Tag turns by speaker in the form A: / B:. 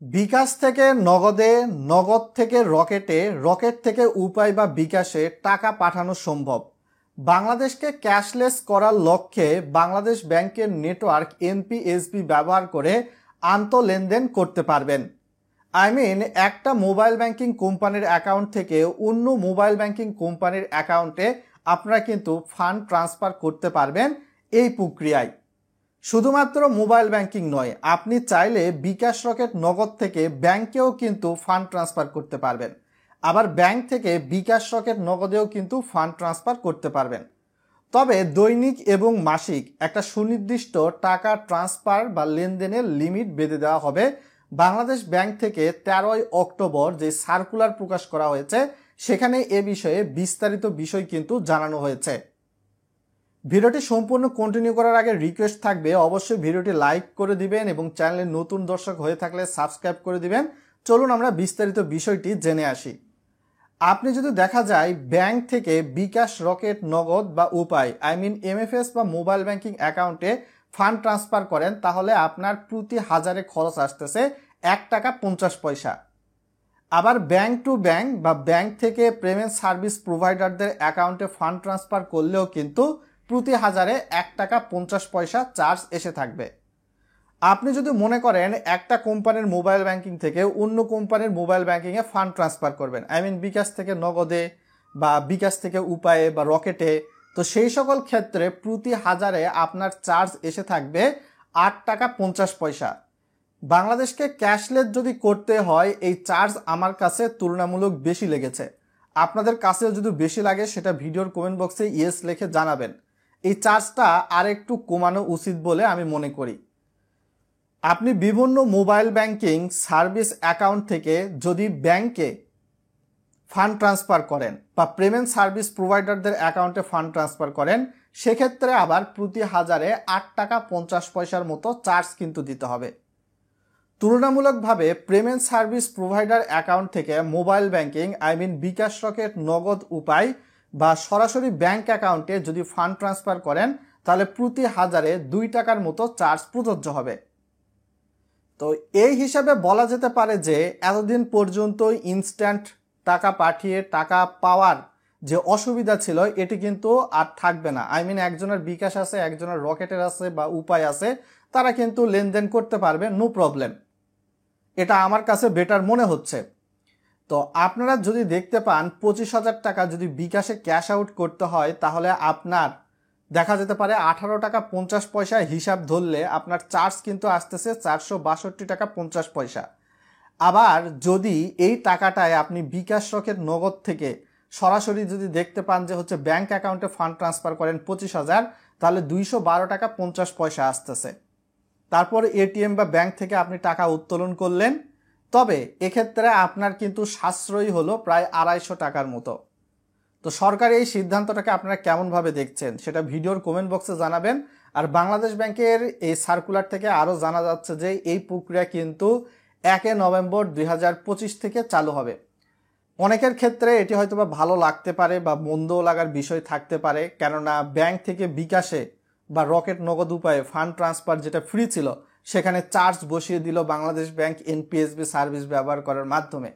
A: বিকাশ থেকে নগদে, নগদ থেকে রকেটে, রকেট থেকে উপায় বা বিকাশে টাকা পাঠানো সম্ভব। বাংলাদেশকে ক্যাশলেস করার লক্ষ্যে বাংলাদেশ ব্যাংকের নেটওয়ার্ক এনপিএসবি ব্যবহার করে আন্তঃলেনদেন করতে পারবেন। একটা মোবাইল ব্যাংকিং কোম্পানির অ্যাকাউন্ট থেকে অন্য মোবাইল ব্যাংকিং কোম্পানির অ্যাকাউন্টে আপনারা কিন্তু ফান্ড ট্রান্সফার করতে পারবেন এই প্রক্রিয়ায়। শুধুমাত্র মোবাইল ব্যাংকিং নয়, আপনি চাইলে বিকাশ রকেট নগদ থেকে ব্যাংকেও কিন্তু ফান্ড ট্রান্সফার করতে পারবেন। আবার ব্যাংক থেকে বিকাশ রকেট নগদেও কিন্তু ফান্ড ট্রান্সফার করতে পারবেন। তবে দৈনিক এবং মাসিক একটা সুনির্দিষ্ট টাকা ট্রান্সফার বা লেনদেনের লিমিট বেঁধে দেওয়া হবে। বাংলাদেশ ব্যাংক থেকে 13 অক্টোবর যে সার্কুলার প্রকাশ করা হয়েছে সেখানে এ বিষয়ে বিস্তারিত বিষয় কিন্তু জানানো হয়েছে। ভিডিওটি সম্পূর্ণ কন্টিনিউ করার আগে রিকোয়েস্ট থাকবে অবশ্যই ভিডিওটি লাইক করে দিবেন এবং চ্যানেলে নতুন দর্শক হয়ে থাকলে সাবস্ক্রাইব করে দিবেন। চলুন আমরা বিস্তারিত বিষয়টি জেনে আসি। আপনি যদি দেখা যায় ব্যাংক থেকে বিকাশ রকেট নগদ বা উপায় এমএফএস বা মোবাইল ব্যাংকিং অ্যাকাউন্টে ফান্ড ট্রান্সফার করেন, তাহলে আপনার প্রতি হাজারে খরচ আসতেছে 1 টাকা 50 পয়সা। আবার ব্যাংক টু ব্যাংক বা ব্যাংক থেকে পেমেন্ট সার্ভিস প্রোভাইডারদের অ্যাকাউন্টে ফান্ড ট্রান্সফার করলেও কিন্তু প্রতি হাজারে 1 টাকা 50 পয়সা চার্জ এসে থাকবে। আপনি যদি মনে করেন একটা কোম্পানির মোবাইল ব্যাংকিং থেকে অন্য কোম্পানির মোবাইল ব্যাংকিংয়ে ফান্ড ট্রান্সফার করবেন, বিকাশ থেকে নগদে বা বিকাশ থেকে উপায়ে বা রকেটে, তো সেই সকল ক্ষেত্রে প্রতি হাজারে আপনার চার্জ এসে থাকবে 8 টাকা 50 পয়সা। বাংলাদেশকে ক্যাশলেস যদি করতে হয় এই চার্জ আমার কাছে তুলনামূলক বেশি লেগেছে। আপনাদের কাছেও যদি বেশি লাগে সেটা ভিডিওর কমেন্ট বক্সে ইয়েস লিখে জানাবেন। এই চার্জটা আর একটু কমানো উচিত বলে আমি মনে করি। আপনি বিভিন্ন মোবাইল ব্যাংকিং সার্ভিস অ্যাকাউন্ট থেকে যদি ব্যাংকে ফান্ড ট্রান্সফার করেন বা পেমেন্ট সার্ভিস প্রোভাইডারদের অ্যাকাউন্টে ফান্ড ট্রান্সফার করেন, সেক্ষেত্রে আবার প্রতি হাজারে 8 টাকা 50 পয়সার মতো চার্জ কিন্তু দিতে হবে। তুলনামূলকভাবে পেমেন্ট সার্ভিস প্রোভাইডার অ্যাকাউন্ট থেকে মোবাইল ব্যাংকিং বিকাশ রকেট নগদ উপায় বা সরাসরি ব্যাংক অ্যাকাউন্টে যদি ফান্ড ট্রান্সফার করেন তাহলে প্রতি হাজারে 2 টাকার মতো চার্জ প্রযোজ্য হবে। তো এই হিসাবে বলা যেতে পারে যে এতদিন পর্যন্ত ইনস্ট্যান্ট টাকা পাঠিয়ে টাকা পাওয়ার যে অসুবিধা ছিল এটি কিন্তু আর থাকবে না। একজনের বিকাশ আছে, একজনের রকেটের আছে বা উপায় আছে, তারা কিন্তু লেনদেন করতে পারবে, নো প্রবলেম। এটা আমার কাছে বেটার মনে হচ্ছে। তো আপনারা যদি দেখতে পান 25,000 টাকা যদি বিকাশে ক্যাশ আউট করতে হয় তাহলে আপনার দেখা যেতে পারে 18 টাকা 50 পয়সা হিসাব ধরলে আপনার চার্জ কিন্তু আসতেছে 462 টাকা 50 পয়সা। আবার যদি এই টাকাটায় আপনি বিকাশ রকেট নগদ থেকে সরাসরি যদি দেখতে পান যে হচ্ছে ব্যাংক অ্যাকাউন্টে ফান্ড ট্রান্সফার করেন 25,000, তাহলে 212 টাকা 50 পয়সা আসতেছে। তারপর এটিএম বা ব্যাংক থেকে আপনি টাকা উত্তোলন করলেন, তবে এক্ষেত্রে আপনার কিন্তু সাশ্রয়ী হলো প্রায় 250 টাকার মতো। তো সরকার এই সিদ্ধান্তটাকে আপনারা কেমনভাবে দেখছেন সেটা ভিডিওর কমেন্ট বক্সে জানাবেন। আর বাংলাদেশ ব্যাংকের এই সার্কুলার থেকে আরও জানা যাচ্ছে যে এই প্রক্রিয়া কিন্তু 1 নভেম্বর 2025 থেকে চালু হবে। অনেকের ক্ষেত্রে এটি হয়তো বা ভালো লাগতে পারে বা মন্দও লাগার বিষয় থাকতে পারে, কেননা ব্যাংক থেকে বিকাশে বা রকেট নগদ উপায়ে ফান্ড ট্রান্সফার যেটা ফ্রি ছিল সেখানে চার্জ বসিয়ে দিল বাংলাদেশ ব্যাংক এনপিএসবি সার্ভিস ব্যবহার করার মাধ্যমে।